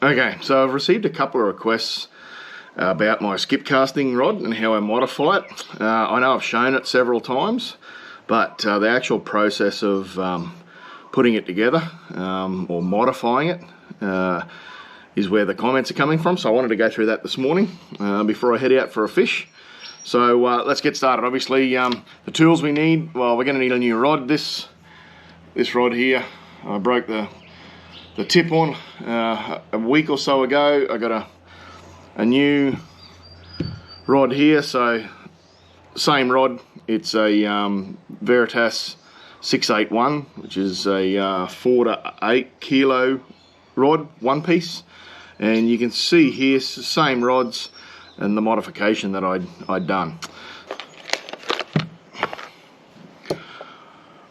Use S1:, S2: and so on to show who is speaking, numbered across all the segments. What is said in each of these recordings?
S1: Okay, so I've received a couple of requests about my skip casting rod and how I modify it. I know I've shown it several times, but the actual process of putting it together or modifying it is where the comments are coming from. So I wanted to go through that this morning before I head out for a fish. So let's get started. Obviously, the tools we need, well, we're going to need a new rod. This rod here, I broke the tip on a week or so ago. I got a new rod here, so same rod. It's a Veritas 681, which is a 4 to 8 kilo rod, one piece, and you can see here same rods and the modification that I'd done.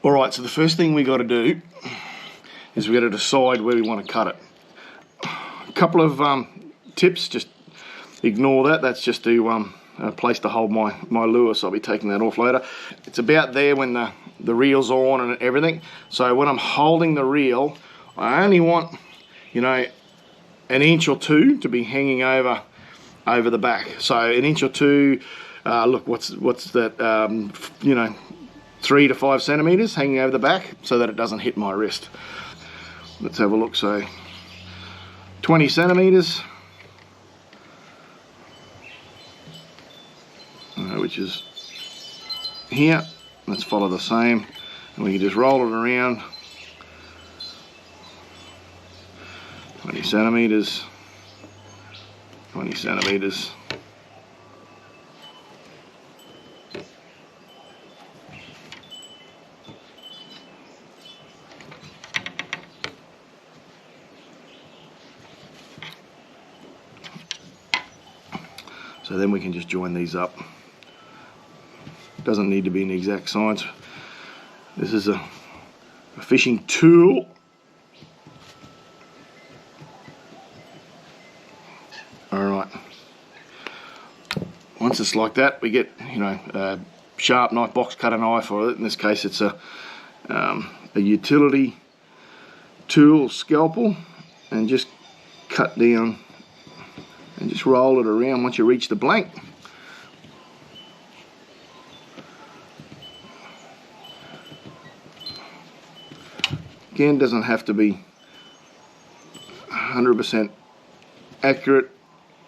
S1: All right, so the first thing we got to do is we got to decide where we want to cut it. A couple of tips, just ignore that. That's just to a place to hold my lure, so I'll be taking that off later. It's about there when the reel's on and everything. So when I'm holding the reel, I only want, you know, an inch or two to be hanging over the back. So an inch or two, look, what's that, you know, 3 to 5 centimeters hanging over the back so that it doesn't hit my wrist. Let's have a look. So 20 centimeters, which is here. Let's follow the same, and we can just roll it around. 20 centimeters, 20 centimeters. So then we can just join these up. Doesn't need to be an exact science. This is a fishing tool. All right. Once it's like that, we get, you know, a sharp knife, box cutter knife, or in this case it's a utility tool, scalpel, and just cut down and just roll it around once you reach the blank. Again, doesn't have to be 100% accurate.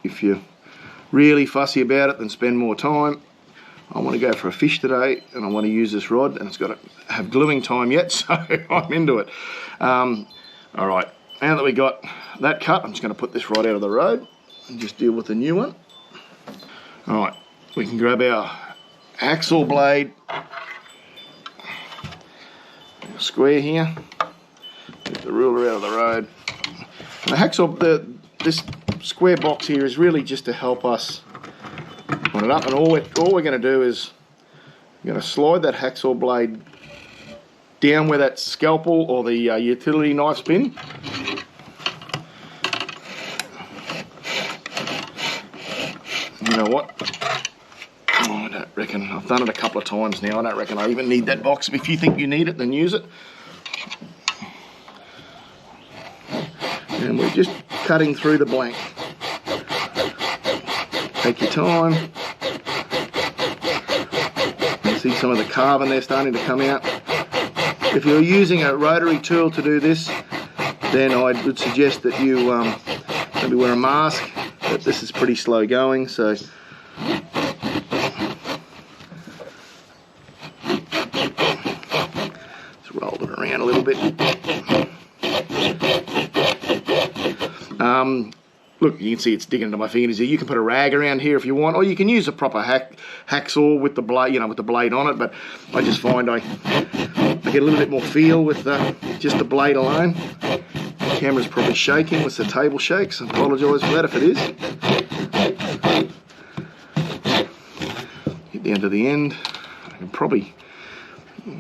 S1: If you're really fussy about it, then spend more time. I want to go for a fish today, and I want to use this rod, and it's got to have gluing time yet, so I'm into it. All right, now that we got that cut, I'm just going to put this rod out of the road and just deal with the new one. All right, we can grab our hacksaw blade, square here, get the ruler out of the road. And the hacksaw, this square box here is really just to help us put it up, and all we're going to do is we're going to slide that hacksaw blade down where that scalpel or the utility knife's been. You know what? Oh, I don't reckon, I've done it a couple of times now, I don't reckon I even need that box. If you think you need it, then use it. And we're just cutting through the blank. Take your time. You see some of the carbon there starting to come out. If you're using a rotary tool to do this, then I would suggest that you maybe wear a mask. But this is pretty slow going, so just roll it around a little bit. Look, you can see it's digging into my fingers here. You can put a rag around here if you want, or you can use a proper hacksaw with the blade, you know, with the blade on it. But I just find I get a little bit more feel with just the blade alone. The camera's probably shaking with the table shakes. I apologise for that if it is. Get down to the end. I can probably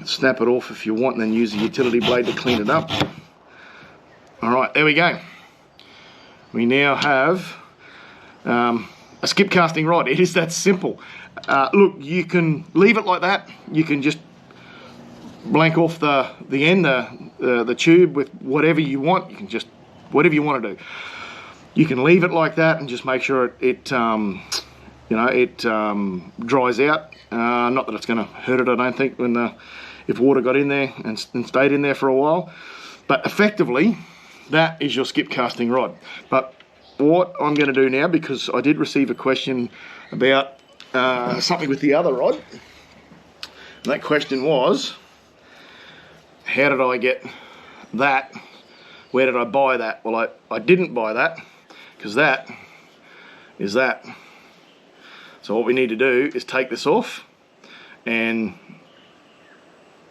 S1: snap it off if you want, and then use a utility blade to clean it up. All right, there we go. We now have a skip casting rod. It is that simple. Look, you can leave it like that. You can just blank off the end, the tube with whatever you want. You can just, whatever you want to do. You can leave it like that and just make sure it dries out. Not that it's going to hurt it, I don't think, if water got in there and stayed in there for a while. But effectively, that is your skip casting rod. But what I'm going to do now, because I did receive a question about something with the other rod, and that question was, how did I get that? Where did I buy that? Well, I didn't buy that, because that is that. So what we need to do is take this off and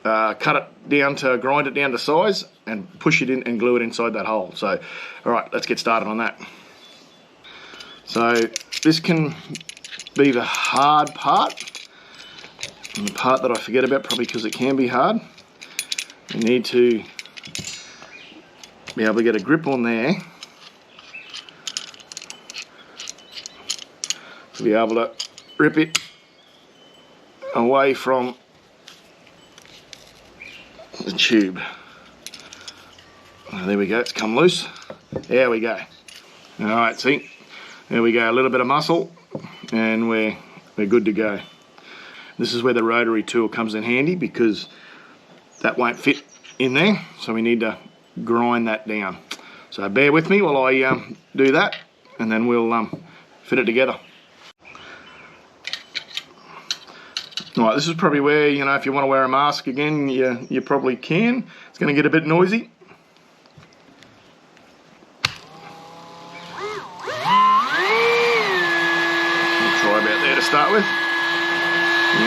S1: cut it down to, grind it down to size and push it in and glue it inside that hole. So, all right, let's get started on that. So this can be the hard part, and the part that I forget about probably because it can be hard. You need to be able to get a grip on there to be able to rip it away from the tube. There we go, it's come loose. There we go. All right, see, there we go, a little bit of muscle and we're good to go. This is where the rotary tool comes in handy, because that won't fit in there, so we need to grind that down. So bear with me while I do that, and then we'll fit it together. All right, this is probably where, if you want to wear a mask again, you probably can. It's going to get a bit noisy. I'll try about there to start with.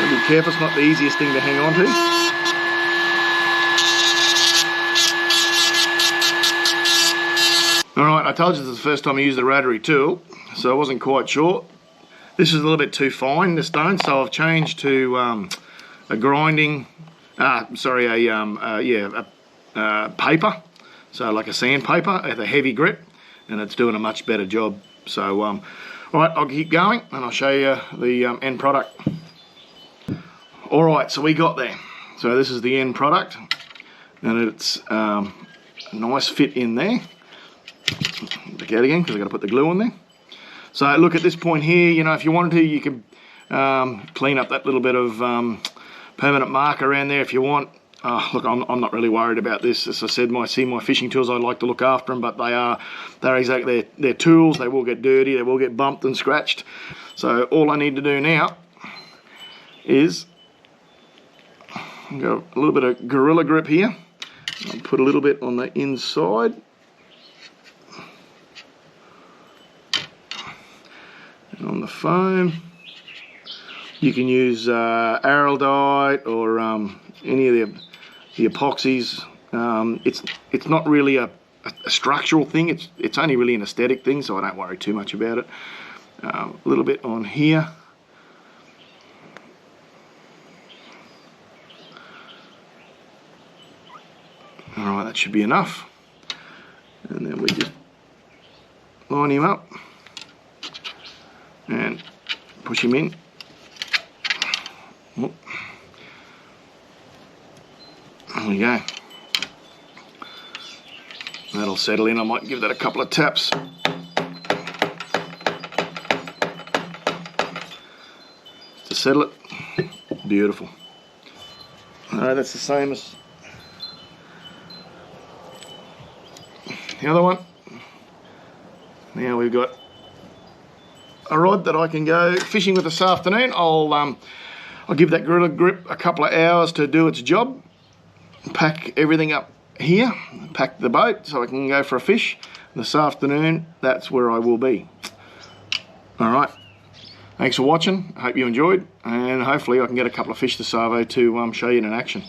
S1: Be careful, it's not the easiest thing to hang on to. Alright, I told you this is the first time I used the rotary tool, so I wasn't quite sure. This is a little bit too fine, the stone, so I've changed to a grinding, paper, so like a sandpaper with a heavy grip, and it's doing a much better job. So, alright, I'll keep going and I'll show you the end product. Alright, so we got there. So this is the end product, and it's a nice fit in there. Look out again, because I've got to put the glue on there. So look, at this point here, if you wanted to, you could clean up that little bit of permanent mark around there if you want. Look, I'm not really worried about this. As I said, my fishing tools, I like to look after them, but they're exactly, they're tools. They will get dirty, they will get bumped and scratched. So all I need to do now is go a little bit of Gorilla Grip here. I'll put a little bit on the inside. And on the foam, you can use araldite or any of the epoxies. It's not really a structural thing. It's only really an aesthetic thing, so I don't worry too much about it. A little bit on here. Alright, that should be enough. And then we just line him up and push him in. Oh. There we go. That'll settle in. I might give that a couple of taps. To settle it. Beautiful. That's the same as the other one. Now we've got a rod that I can go fishing with this afternoon. I'll give that Gorilla Grip a couple of hours to do its job. Pack everything up here, pack the boat so I can go for a fish. This afternoon, that's where I will be. Alright, thanks for watching. I hope you enjoyed, and hopefully I can get a couple of fish this arvo to show you in action.